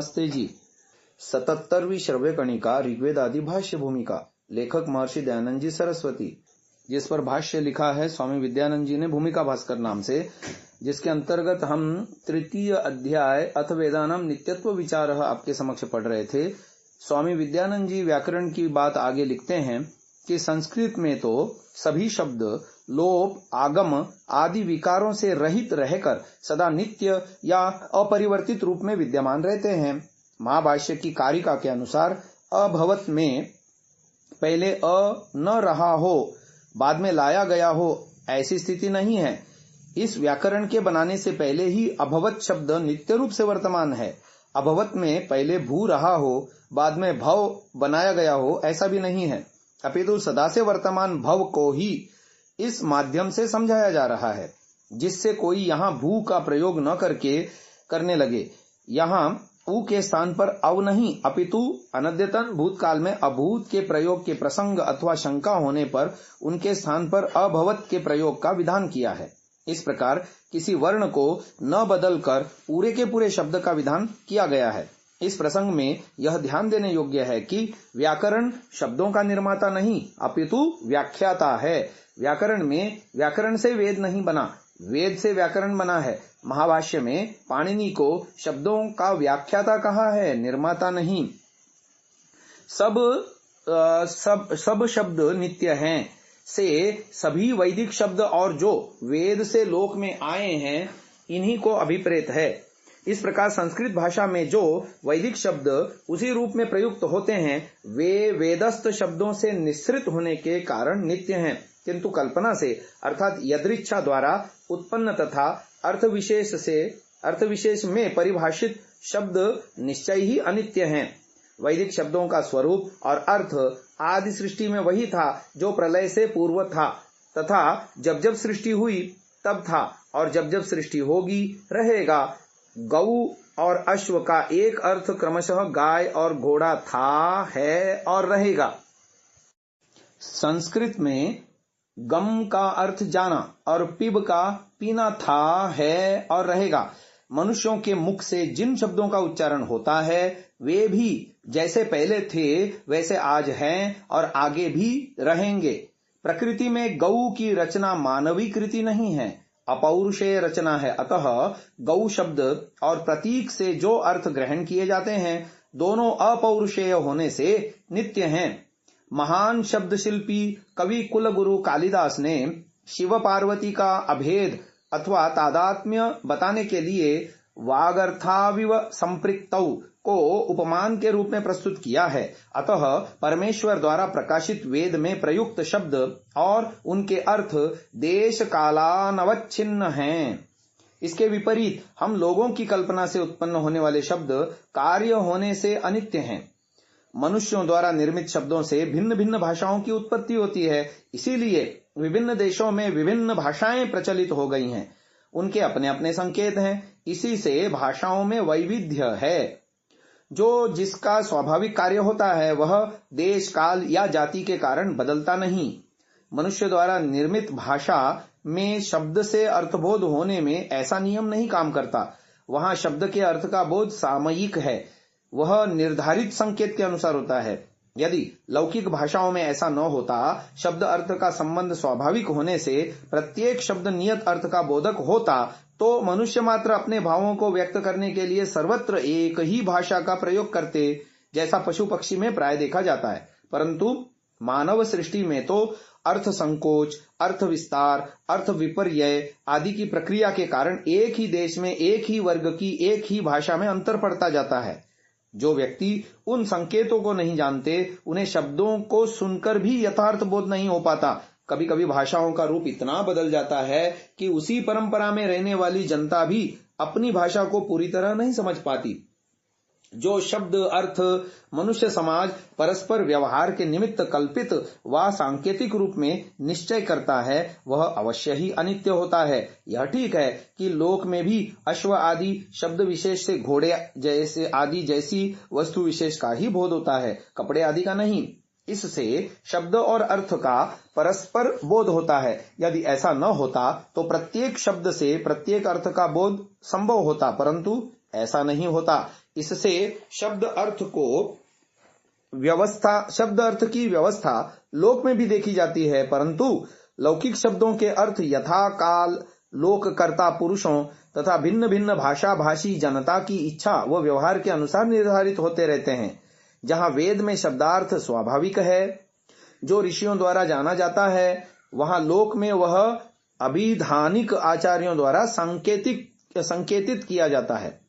नमस्ते जी। 77वीं श्रव्य कणिका ऋग्वेद आदि भाष्य भूमिका, लेखक महर्षि दयानंद जी सरस्वती, जिस पर भाष्य लिखा है स्वामी विद्यानंद जी ने भूमिका भास्कर नाम से, जिसके अंतर्गत हम तृतीय अध्याय अथ वेदानाम नित्यत्व विचार आपके समक्ष पढ़ रहे थे। स्वामी विद्यानंद जी व्याकरण की बात आगे लिखते हैं कि संस्कृत में तो सभी शब्द लोप, आगम आदि विकारों से रहित रहकर सदा नित्य या अपरिवर्तित रूप में विद्यमान रहते हैं। महाभाष्य की कारिका के अनुसार अभवत में पहले न रहा हो बाद में लाया गया हो, ऐसी स्थिति नहीं है। इस व्याकरण के बनाने से पहले ही अभवत शब्द नित्य रूप से वर्तमान है। अभवत में पहले भू रहा हो बाद में भव बनाया गया हो, ऐसा भी नहीं है, अपितु सदा से वर्तमान भव को ही इस माध्यम से समझाया जा रहा है, जिससे कोई यहाँ भू का प्रयोग न करने लगे। यहाँ ऊ के स्थान पर अव नहीं, अपितु अनद्यतन भूतकाल में अभूत के प्रयोग के प्रसंग अथवा शंका होने पर उनके स्थान पर अभवत के प्रयोग का विधान किया है। इस प्रकार किसी वर्ण को न बदलकर पूरे के पूरे शब्द का विधान किया गया है। इस प्रसंग में यह ध्यान देने योग्य है कि व्याकरण शब्दों का निर्माता नहीं, अपितु व्याख्याता है। व्याकरण में व्याकरण से वेद नहीं बना, वेद से व्याकरण बना है। महाभाष्य में पाणिनि को शब्दों का व्याख्याता कहा है, निर्माता नहीं। सब शब्द नित्य हैं से सभी वैदिक शब्द और जो वेद से लोक में आए हैं इन्हीं को अभिप्रेत है। इस प्रकार संस्कृत भाषा में जो वैदिक शब्द उसी रूप में प्रयुक्त होते हैं वे वेदस्थ शब्दों से निःसृत होने के कारण नित्य हैं, किंतु कल्पना से अर्थात यदृच्छा द्वारा उत्पन्न तथा अर्थ विशेष में परिभाषित शब्द निश्चय ही अनित्य हैं। वैदिक शब्दों का स्वरूप और अर्थ आदि सृष्टि में वही था जो प्रलय से पूर्व था, तथा जब जब सृष्टि हुई तब था और जब जब सृष्टि होगी रहेगा। गौ और अश्व का एक अर्थ क्रमशः गाय और घोड़ा था, है और रहेगा। संस्कृत में गम का अर्थ जाना और पिब का पीना था, है और रहेगा। मनुष्यों के मुख से जिन शब्दों का उच्चारण होता है वे भी जैसे पहले थे वैसे आज हैं और आगे भी रहेंगे। प्रकृति में गौ की रचना मानवी कृति नहीं है, अपौरुषेय रचना है। अतः गौ शब्द और प्रतीक से जो अर्थ ग्रहण किए जाते हैं दोनों अपौरुषेय होने से नित्य हैं। महान शब्द शिल्पी कवि कुल गुरु कालिदास ने शिव पार्वती का अभेद अथवा तादात्म्य बताने के लिए वागर्थाविव संपृक्तौ को उपमान के रूप में प्रस्तुत किया है। अतः परमेश्वर द्वारा प्रकाशित वेद में प्रयुक्त शब्द और उनके अर्थ देश कालानवच्छिन्न हैं। इसके विपरीत हम लोगों की कल्पना से उत्पन्न होने वाले शब्द कार्य होने से अनित्य हैं। मनुष्यों द्वारा निर्मित शब्दों से भिन्न भिन्न भाषाओं की उत्पत्ति होती है, इसीलिए विभिन्न देशों में विभिन्न भाषाएं प्रचलित हो गई हैं। उनके अपने अपने संकेत हैं, इसी से भाषाओं में वैविध्य है। जो जिसका स्वाभाविक कार्य होता है वह देश काल या जाति के कारण बदलता नहीं। मनुष्य द्वारा निर्मित भाषा में शब्द से अर्थबोध होने में ऐसा नियम नहीं काम करता। वहां शब्द के अर्थ का बोध सामयिक है, वह निर्धारित संकेत के अनुसार होता है। यदि लौकिक भाषाओं में ऐसा न होता, शब्द अर्थ का संबंध स्वाभाविक होने से प्रत्येक शब्द नियत अर्थ का बोधक होता, तो मनुष्य मात्र अपने भावों को व्यक्त करने के लिए सर्वत्र एक ही भाषा का प्रयोग करते, जैसा पशु पक्षी में प्राय देखा जाता है। परंतु मानव सृष्टि में तो अर्थ संकोच, अर्थ विस्तार, अर्थ विपर्यय आदि की प्रक्रिया के कारण एक ही देश में एक ही वर्ग की एक ही भाषा में अंतर पड़ता जाता है। जो व्यक्ति उन संकेतों को नहीं जानते उन्हें शब्दों को सुनकर भी यथार्थ बोध नहीं हो पाता। कभी कभी भाषाओं का रूप इतना बदल जाता है कि उसी परंपरा में रहने वाली जनता भी अपनी भाषा को पूरी तरह नहीं समझ पाती। जो शब्द अर्थ मनुष्य समाज परस्पर व्यवहार के निमित्त कल्पित व सांकेतिक रूप में निश्चय करता है वह अवश्य ही अनित्य होता है। यह ठीक है कि लोक में भी अश्व आदि शब्द विशेष से घोड़े जैसे आदि जैसी वस्तु विशेष का ही बोध होता है, कपड़े आदि का नहीं। इससे शब्द और अर्थ का परस्पर बोध होता है। यदि ऐसा न होता तो प्रत्येक शब्द से प्रत्येक अर्थ का बोध संभव होता, परंतु ऐसा नहीं होता। इससे शब्द अर्थ की व्यवस्था लोक में भी देखी जाती है, परंतु लौकिक शब्दों के अर्थ यथा काल लोककर्ता पुरुषों तथा भिन्न भिन्न भाषा भाषी जनता की इच्छा व व्यवहार के अनुसार निर्धारित होते रहते हैं। जहाँ वेद में शब्दार्थ स्वाभाविक है, जो ऋषियों द्वारा जाना जाता है, वहाँ लोक में वह अभिधानिक आचार्यों द्वारा संकेतित किया जाता है।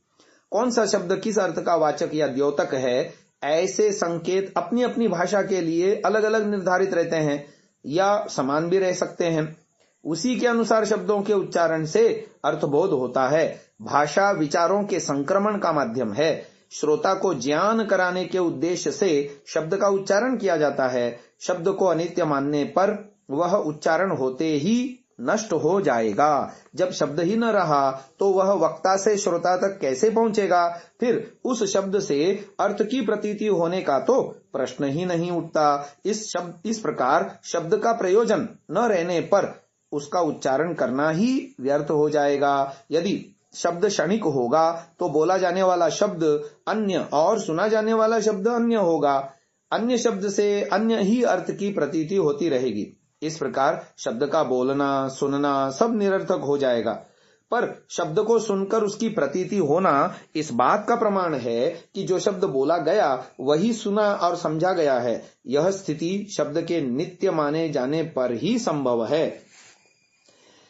कौन सा शब्द किस अर्थ का वाचक या द्योतक है, ऐसे संकेत अपनी अपनी भाषा के लिए अलग अलग निर्धारित रहते हैं या समान भी रह सकते हैं। उसी के अनुसार शब्दों के उच्चारण से अर्थबोध होता है। भाषा विचारों के संक्रमण का माध्यम है। श्रोता को ज्ञान कराने के उद्देश्य से शब्द का उच्चारण किया जाता है। शब्द को अनित्य मानने पर वह उच्चारण होते ही नष्ट हो जाएगा। जब शब्द ही न रहा तो वह वक्ता से श्रोता तक कैसे पहुंचेगा? फिर उस शब्द से अर्थ की प्रतीति होने का तो प्रश्न ही नहीं उठता। इस प्रकार शब्द का प्रयोजन न रहने पर उसका उच्चारण करना ही व्यर्थ हो जाएगा। यदि शब्द क्षणिक होगा तो बोला जाने वाला शब्द अन्य और सुना जाने वाला शब्द अन्य होगा। अन्य शब्द से अन्य ही अर्थ की प्रतीति होती रहेगी। इस प्रकार शब्द का बोलना सुनना सब निरर्थक हो जाएगा। पर शब्द को सुनकर उसकी प्रतीति होना इस बात का प्रमाण है कि जो शब्द बोला गया वही सुना और समझा गया है। यह स्थिति शब्द के नित्य माने जाने पर ही संभव है।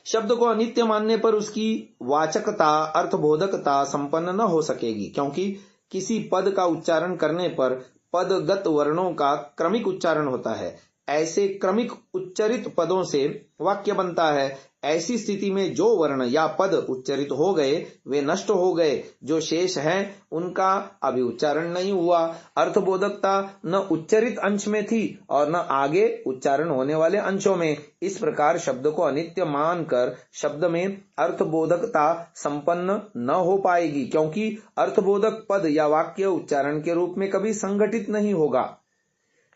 शब्द को अनित्य मानने पर उसकी वाचकता अर्थबोधकता संपन्न न हो सकेगी, क्योंकि किसी पद का उच्चारण करने पर पदगत वर्णों का क्रमिक उच्चारण होता है। ऐसे क्रमिक उच्चरित पदों से वाक्य बनता है। ऐसी स्थिति में जो वर्ण या पद उच्चरित हो गए वे नष्ट हो गए, जो शेष हैं उनका अभी उच्चारण नहीं हुआ। अर्थबोधकता न उच्चरित अंश में थी और न आगे उच्चारण होने वाले अंशों में। इस प्रकार शब्द को अनित्य मानकर शब्द में अर्थबोधकता संपन्न न हो पाएगी, क्योंकि अर्थबोधक पद या वाक्य उच्चारण के रूप में कभी संगठित नहीं होगा।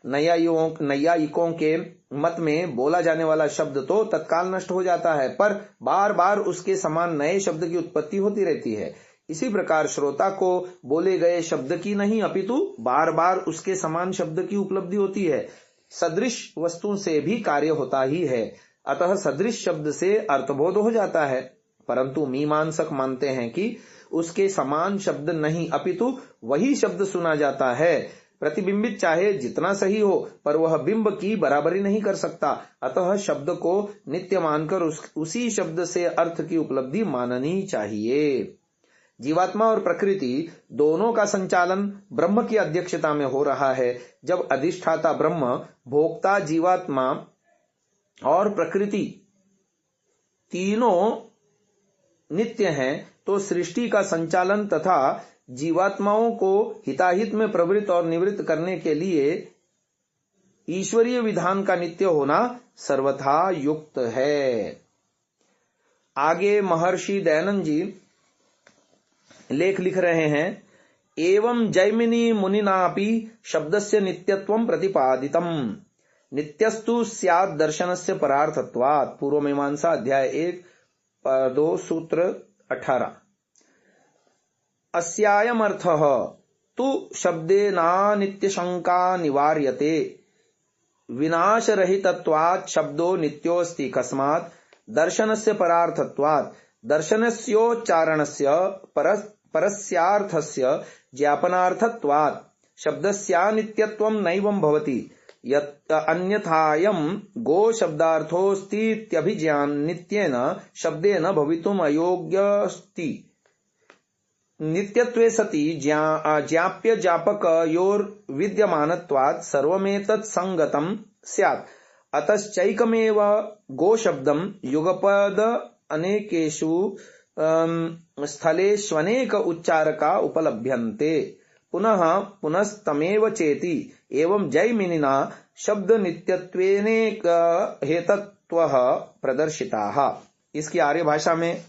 नैयायिकों के मत में बोला जाने वाला शब्द तो तत्काल नष्ट हो जाता है, पर बार बार उसके समान नए शब्द की उत्पत्ति होती रहती है। इसी प्रकार श्रोता को बोले गए शब्द की नहीं अपितु बार बार उसके समान शब्द की उपलब्धि होती है। सदृश वस्तु से भी कार्य होता ही है, अतः सदृश शब्द से अर्थबोध हो जाता है। परंतु मीमांसक मानते हैं कि उसके समान शब्द नहीं अपितु वही शब्द सुना जाता है। प्रतिबिंबित चाहे जितना सही हो, पर वह बिंब की बराबरी नहीं कर सकता। अतः शब्द को नित्य मानकर उसी शब्द से अर्थ की उपलब्धि माननी चाहिए। जीवात्मा और प्रकृति दोनों का संचालन ब्रह्म की अध्यक्षता में हो रहा है। जब अधिष्ठाता ब्रह्म, भोक्ता जीवात्मा और प्रकृति तीनों नित्य हैं, तो सृष्टि का संचालन तथा जीवात्माओं को हिताहित में प्रवृत्त और निवृत्त करने के लिए ईश्वरीय विधान का नित्य होना सर्वथा युक्त है। आगे महर्षि दयानंद जी लेख लिख रहे हैं। एवं जैमिनी मुनिनापि शब्दस्य नित्यत्वं प्रतिपादितम्, नित्यस्तु स्यात् दर्शनस्य परार्थत्वात्। पूर्व मीमांसा अध्याय 1-2 सूत्र 18। अस्यायमर्थः तु शब्देनानित्यशंका निवार्यते, विनाशरहितत्वात् शब्दो नित्योऽस्ति कस्मात् दर्शनस्य परार्थत्वात्। दर्शनस्योच्चारणस्य परस्यार्थस्य ज्ञापनार्थत्वात् शब्दस्यानित्यत्वं नैवं भवति। अन्यथायं गो शब्दार्थोऽस्तीत्यभिज्ञाननित्येन शब्देन भवितुम् अयोग्यस्ति। नित्यत्वे सति ज्ञाप्य ज्ञापकयोर्विद्यमानत्वात् सर्वमेतत् संगतं स्यात्। अतश्चैकमेव गो शब्दं युगपद अनेकेषु स्थलेष्वनेक उच्चारका उपलभ्यन्ते। पुनः पुनस्तमेव चेति। एवं जैमिनिना शब्द नित्यत्वेनेक हेतत्वः प्रदर्शिताः। इसकी आर्य भाषा में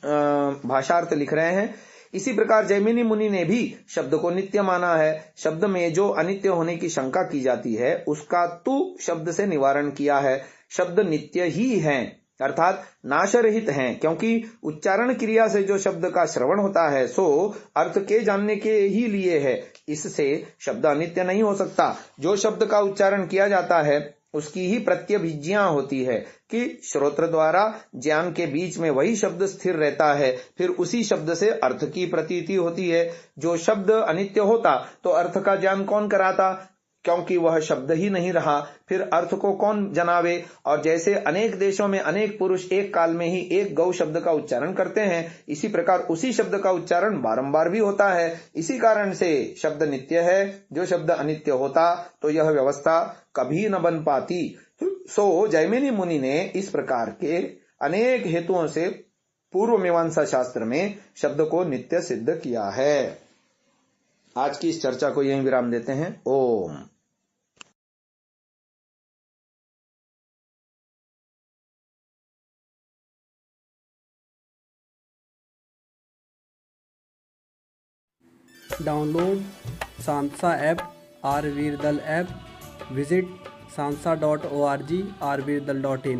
भाषार्थ लिख रहे हैं। इसी प्रकार जैमिनी मुनि ने भी शब्द को नित्य माना है। शब्द में जो अनित्य होने की शंका की जाती है उसका तु शब्द से निवारण किया है। शब्द नित्य ही है, अर्थात नाशरहित हैं, क्योंकि उच्चारण क्रिया से जो शब्द का श्रवण होता है सो अर्थ के जानने के ही लिए है। इससे शब्द अनित्य नहीं हो सकता। जो शब्द का उच्चारण किया जाता है उसकी ही प्रत्यभिज्ञा होती है कि श्रोत्र द्वारा ज्ञान के बीच में वही शब्द स्थिर रहता है, फिर उसी शब्द से अर्थ की प्रतीति होती है। जो शब्द अनित्य होता तो अर्थ का ज्ञान कौन कराता, क्योंकि वह शब्द ही नहीं रहा, फिर अर्थ को कौन जनावे। और जैसे अनेक देशों में अनेक पुरुष एक काल में ही एक गौ शब्द का उच्चारण करते हैं, इसी प्रकार उसी शब्द का उच्चारण बारंबार भी होता है। इसी कारण से शब्द नित्य है। जो शब्द अनित्य होता तो यह व्यवस्था कभी न बन पाती। सो जैमिनी मुनि ने इस प्रकार के अनेक हेतुओं से पूर्व मीमांसा शास्त्र में शब्द को नित्य सिद्ध किया है। आज की इस चर्चा को यहीं विराम देते हैं। ओम। डाउनलोड सांसा ऐप, आरवीरदल ऐप, विजिट सांसा.org, rvirdal.in।